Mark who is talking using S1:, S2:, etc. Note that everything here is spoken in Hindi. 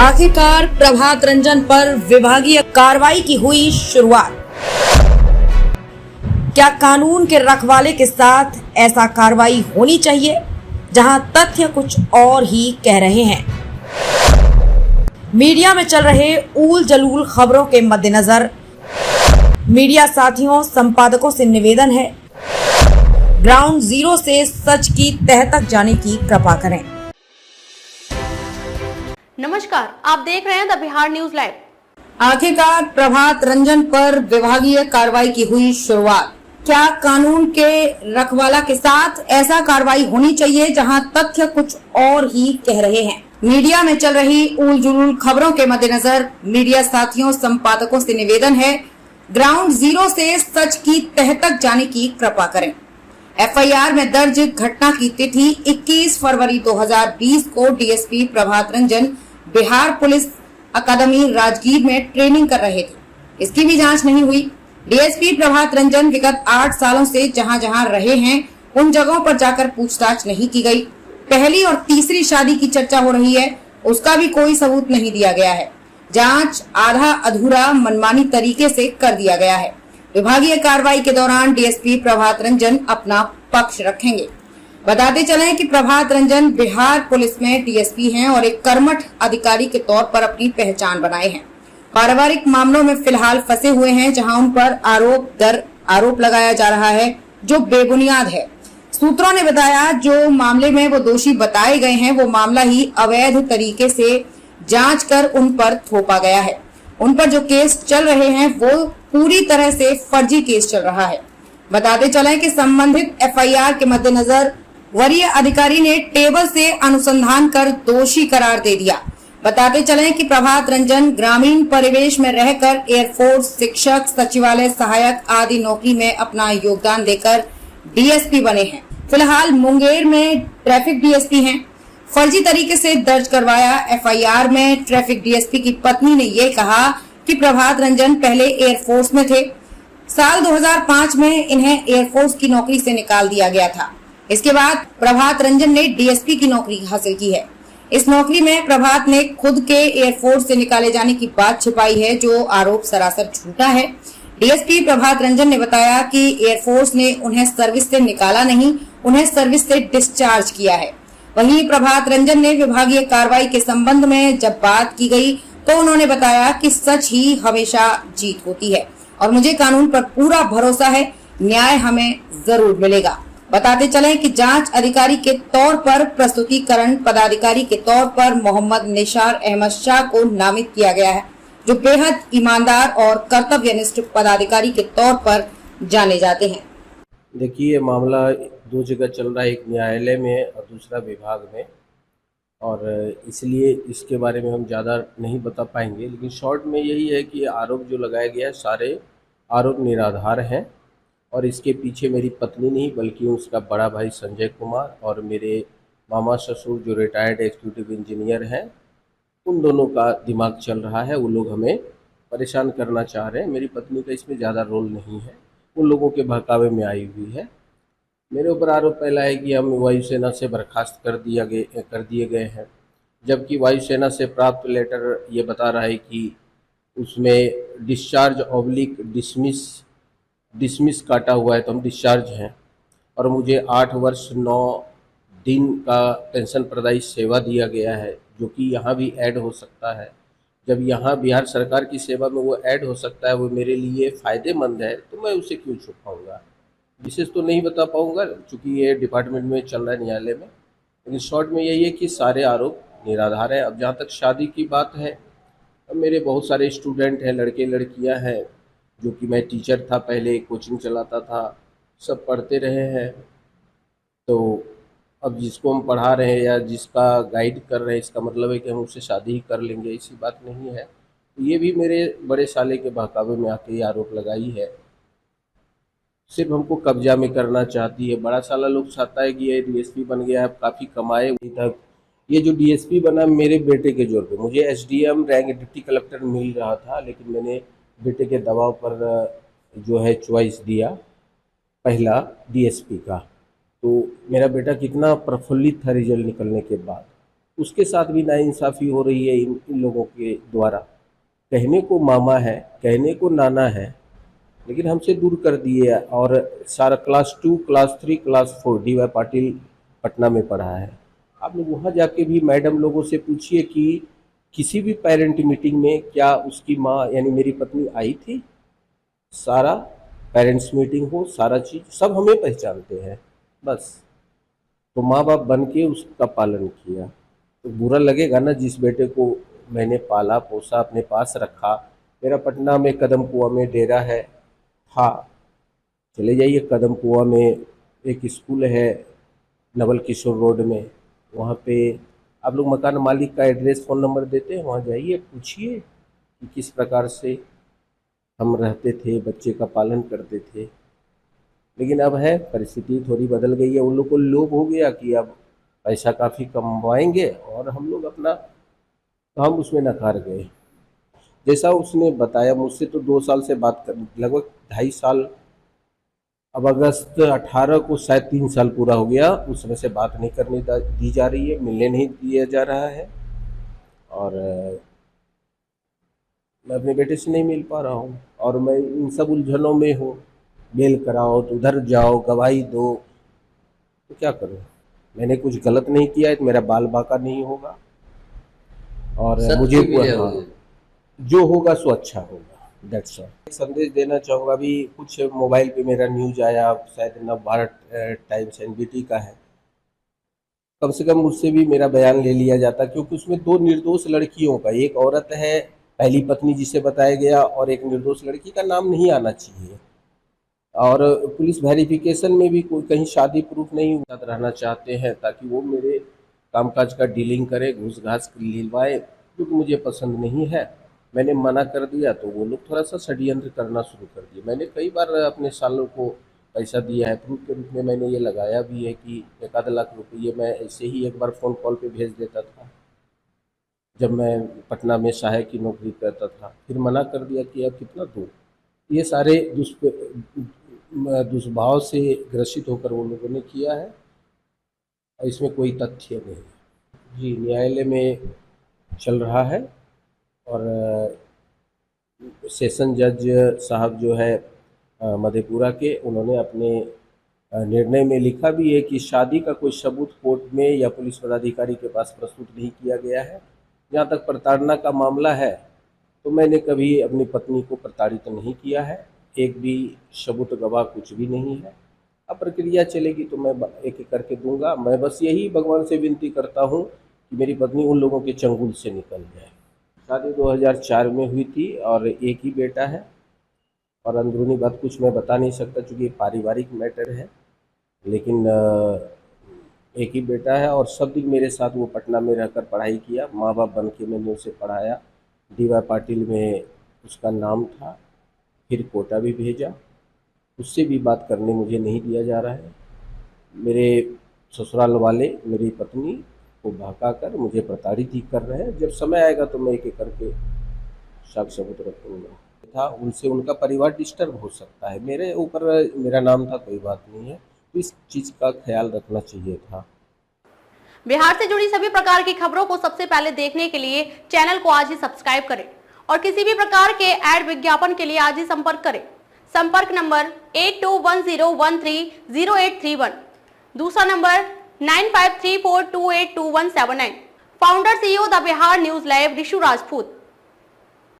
S1: आखिरकार प्रभात रंजन पर विभागीय कार्रवाई की हुई शुरुआत। क्या कानून के रखवाले के साथ ऐसा कार्रवाई होनी चाहिए, जहां तथ्य कुछ और ही कह रहे हैं। मीडिया में चल रहे ऊल जलूल खबरों के मद्देनजर मीडिया साथियों, संपादकों से निवेदन है, ग्राउंड जीरो से सच की तह तक जाने की कृपा करें।
S2: नमस्कार, आप देख रहे हैं द बिहार न्यूज लाइव।
S1: आखिरकार प्रभात रंजन पर विभागीय कार्रवाई की हुई शुरुआत। क्या कानून के रखवाला के साथ ऐसा कार्रवाई होनी चाहिए, जहां तथ्य कुछ और ही कह रहे हैं। मीडिया में चल रही ऊल जुलूल खबरों के मद्देनजर मीडिया साथियों, संपादकों से निवेदन है, ग्राउंड जीरो से सच की तह तक जाने की कृपा करें। एफआईआर में दर्ज घटना की तिथि 21 फरवरी 2020 को डीएसपी प्रभात रंजन बिहार पुलिस अकादमी राजगीर में ट्रेनिंग कर रहे थे। इसकी भी जांच नहीं हुई। डीएसपी प्रभात रंजन विगत 8 सालों से जहां जहां रहे हैं, उन जगहों पर जाकर पूछताछ नहीं की गई। पहली और तीसरी शादी की चर्चा हो रही है, उसका भी कोई सबूत नहीं दिया गया है। जांच आधा अधूरा मनमानी तरीके से कर दिया गया है। विभागीय कार्रवाई के दौरान डीएसपी प्रभात रंजन अपना पक्ष रखेंगे। बताते चलें कि प्रभात रंजन बिहार पुलिस में डीएसपी हैं और एक कर्मठ अधिकारी के तौर पर अपनी पहचान बनाए हैं। पारिवारिक मामलों में फिलहाल फंसे हुए हैं, जहां उन पर आरोप दर आरोप लगाया जा रहा है, जो बेबुनियाद है। सूत्रों ने बताया, जो मामले में वो दोषी बताए गए हैं, वो मामला ही अवैध तरीके से जांच कर उन पर थोपा गया है। उन पर जो केस चल रहे हैं, वो पूरी तरह से फर्जी केस चल रहा है। बताते चलें कि संबंधित एफआईआर के मद्देनजर वरीय अधिकारी ने टेबल से अनुसंधान कर दोषी करार दे दिया। बताते चलें कि प्रभात रंजन ग्रामीण परिवेश में रहकर एयरफोर्स, शिक्षक, सचिवालय सहायक आदि नौकरी में अपना योगदान देकर डीएसपी बने हैं। फिलहाल मुंगेर में ट्रैफिक डीएसपी हैं। फर्जी तरीके से दर्ज करवाया एफआईआर में ट्रैफिक डीएसपी की पत्नी ने ये कहा कि प्रभात रंजन पहले एयरफोर्स में थे। साल 2005 में इन्हें एयरफोर्स की नौकरी से निकाल दिया गया था। इसके बाद प्रभात रंजन ने डीएसपी की नौकरी हासिल की है। इस नौकरी में प्रभात ने खुद के एयरफोर्स से निकाले जाने की बात छिपाई है, जो आरोप सरासर झूठा है। डीएसपी प्रभात रंजन ने बताया कि एयरफोर्स ने उन्हें सर्विस से निकाला नहीं, उन्हें सर्विस से डिस्चार्ज किया है। वहीं प्रभात रंजन ने विभागीय कार्रवाई के संबंध में जब बात की गई, तो उन्होंने बताया कि सच ही हमेशा जीत होती है और मुझे कानून पर पूरा भरोसा है, न्याय हमें जरूर मिलेगा। बताते चलें कि जांच अधिकारी के तौर पर प्रस्तुतिकरण पदाधिकारी के तौर पर मोहम्मद निशार अहमद शाह को नामित किया गया है, जो बेहद ईमानदार और कर्तव्यनिष्ठ पदाधिकारी के तौर पर जाने जाते हैं।
S3: देखिए, मामला दो जगह चल रहा है, एक न्यायालय में और दूसरा विभाग में, और इसलिए इसके बारे में हम ज़्यादा नहीं बता पाएंगे। लेकिन शॉर्ट में यही है कि आरोप जो लगाया गया है, सारे आरोप निराधार हैं और इसके पीछे मेरी पत्नी नहीं बल्कि उसका बड़ा भाई संजय कुमार और मेरे मामा ससुर जो रिटायर्ड एग्जीक्यूटिव इंजीनियर हैं, उन दोनों का दिमाग चल रहा है। वो लोग हमें परेशान करना चाह रहे हैं। मेरी पत्नी का इसमें ज़्यादा रोल नहीं है, उन लोगों के बहकावे में आई हुई है। मेरे ऊपर आरोप पहला है कि हम वायुसेना से बर्खास्त कर दिए गए हैं, जबकि वायुसेना से प्राप्त लेटर ये बता रहा है कि उसमें डिस्चार्ज ऑब्लिक डिसमिस काटा हुआ है, तो हम डिस्चार्ज हैं। और मुझे 8 वर्ष 9 दिन का पेंशन प्रदायी सेवा दिया गया है, जो कि यहाँ भी ऐड हो सकता है। जब यहाँ बिहार सरकार की सेवा में वो ऐड हो सकता है, वो मेरे लिए फ़ायदेमंद है, तो मैं उसे क्यों छुपाऊँगा। विशेष तो नहीं बता पाऊँगा, चूँकि ये डिपार्टमेंट में चल रहा है, न्यायालय में। लेकिन शॉर्ट में यही है कि सारे आरोप निराधार है। अब जहाँ तक शादी की बात है, अब मेरे बहुत सारे स्टूडेंट हैं, लड़के लड़कियाँ हैं, जो कि मैं टीचर था पहले, कोचिंग चलाता था, सब पढ़ते रहे हैं। तो अब जिसको हम पढ़ा रहे हैं या जिसका गाइड कर रहे हैं, इसका मतलब है कि हम उससे शादी ही कर लेंगे, ऐसी बात नहीं है। तो ये भी मेरे बड़े साले के बहकावे में आके ये आरोप लगाई है। सिर्फ हमको कब्जा में करना चाहती है। बड़ा साला लोग चाहता है कि ये डीएसपी बन गया है, काफ़ी कमाए तक। ये जो डीएसपी बना मेरे बेटे के जोर पे, मुझे एसडीएम रैंक डिप्टी कलेक्टर मिल रहा था, लेकिन मैंने बेटे के दबाव पर जो है चॉइस दिया पहला डीएसपी का। तो मेरा बेटा कितना प्रफुल्लित था रिजल्ट निकलने के बाद। उसके साथ भी नाइंसाफ़ी हो रही है इन लोगों के द्वारा। कहने को मामा है, कहने को नाना है, लेकिन हमसे दूर कर दिए। और सारा class 2, class 3, class 4 D Y Patil Patna में पढ़ा है। आप लोग वहाँ जाके भी मैडम लोगों से पूछिए कि किसी भी पेरेंट मीटिंग में क्या उसकी माँ यानी मेरी पत्नी आई थी। सारा पेरेंट्स मीटिंग हो, सारा चीज़ सब हमें पहचानते हैं बस। तो माँ बाप बन के उसका पालन किया तो बुरा लगेगा ना, जिस बेटे को मैंने पाला पोसा अपने पास रखा। मेरा पटना में कदम कुआं में डेरा है था, चले जाइए कदम कुआं में एक स्कूल है नवल किशोर रोड में, वहाँ पे आप लोग मकान मालिक का एड्रेस फ़ोन नंबर देते हैं, वहाँ जाइए पूछिए कि किस प्रकार से हम रहते थे, बच्चे का पालन करते थे। लेकिन अब है परिस्थिति थोड़ी बदल गई है। उन लोग को लोभ हो गया कि अब पैसा काफ़ी कमवाएंगे और हम लोग अपना, तो हम उसमें नकार गए। जैसा उसने बताया, मुझसे तो 2 साल से बात कर, लगभग 2.5 साल, अब अगस्त 18 को शायद 3 साल पूरा हो गया, उस समय से बात नहीं करने दी जा रही है, मिलने नहीं दिया जा रहा है। और मैं अपने बेटे से नहीं मिल पा रहा हूँ और मैं इन सब उलझनों में हूँ। बेल कराओ तो उधर जाओ, गवाही दो, तो क्या करूँ? मैंने कुछ गलत नहीं किया है तो मेरा बाल बाका नहीं होगा और मुझे हाँ, जो होगा सो अच्छा होगा। That's all. एक संदेश देना चाहूँगा। अभी कुछ मोबाइल पे मेरा न्यूज आया, शायद नवभारत टाइम्स एनडीटी का है, कम से कम मुझसे भी मेरा बयान ले लिया जाता, क्योंकि उसमें 2 निर्दोष लड़कियों का, एक औरत है पहली पत्नी जिसे बताया गया और एक निर्दोष लड़की का नाम नहीं आना चाहिए। और पुलिस वेरिफिकेशन में भी कोई कहीं शादी प्रूफ नहीं रहना चाहते हैं ताकि वो मेरे कामकाज का डीलिंग करे, घूस घास लिलवाए, जो कि मुझे पसंद नहीं है। मैंने मना कर दिया तो वो लोग थोड़ा सा षड्यंत्र करना शुरू कर दिए। मैंने कई बार अपने सालों को पैसा दिया है, प्रूफ के रूप में मैंने ये लगाया भी है कि 1 लाख रुपये मैं ऐसे ही एक बार फ़ोन कॉल पे भेज देता था जब मैं पटना में सहायक की नौकरी करता था। फिर मना कर दिया कि अब कितना दूँ। ये सारे दुष्भाव से ग्रसित होकर वो लोगों ने किया है और इसमें कोई तथ्य नहीं। जी, न्यायालय में चल रहा है और सेशन जज साहब जो है मधेपुरा के, उन्होंने अपने निर्णय में लिखा भी है कि शादी का कोई सबूत कोर्ट में या पुलिस पदाधिकारी के पास प्रस्तुत नहीं किया गया है। जहाँ तक प्रताड़ना का मामला है तो मैंने कभी अपनी पत्नी को प्रताड़ित नहीं किया है, एक भी सबूत गवाह कुछ भी नहीं है। अब प्रक्रिया चलेगी तो मैं एक एक करके दूंगा। मैं बस यही भगवान से विनती करता हूँ कि मेरी पत्नी उन लोगों के चंगुल से निकल जाए। शादी 2004 में हुई थी और एक ही बेटा है और अंदरूनी बात कुछ मैं बता नहीं सकता क्योंकि ये पारिवारिक मैटर है, लेकिन एक ही बेटा है और सब दिन मेरे साथ वो पटना में रहकर पढ़ाई किया। माँ बाप बन के मैंने उसे पढ़ाया। डी वाई पाटिल में उसका नाम था, फिर कोटा भी भेजा, उससे भी बात करने मुझे नहीं दिया जा रहा है। मेरे ससुराल वाले मेरी पत्नी को भड़का कर मुझे प्रताड़ित ही कर रहे हैं। जब समय आएगा तो मैं एक एक करके साक्ष्य सबूत रखूँगा। था उनसे उनका परिवार डिस्टर्ब हो सकता है, मेरे ऊपर मेरा नाम था, कोई बात नहीं है, तो इस चीज़ का ख्याल रखना चाहिए था।
S2: बिहार से जुड़ी सभी प्रकार की खबरों को सबसे पहले देखने के लिए चैनल को आज ही सब्सक्राइब करें और किसी भी प्रकार के ऐड विज्ञापन के लिए आज ही संपर्क करें। संपर्क नंबर 8210130831, दूसरा number 9534282179। Founder CEO the Bihar news live Rishu Rajput.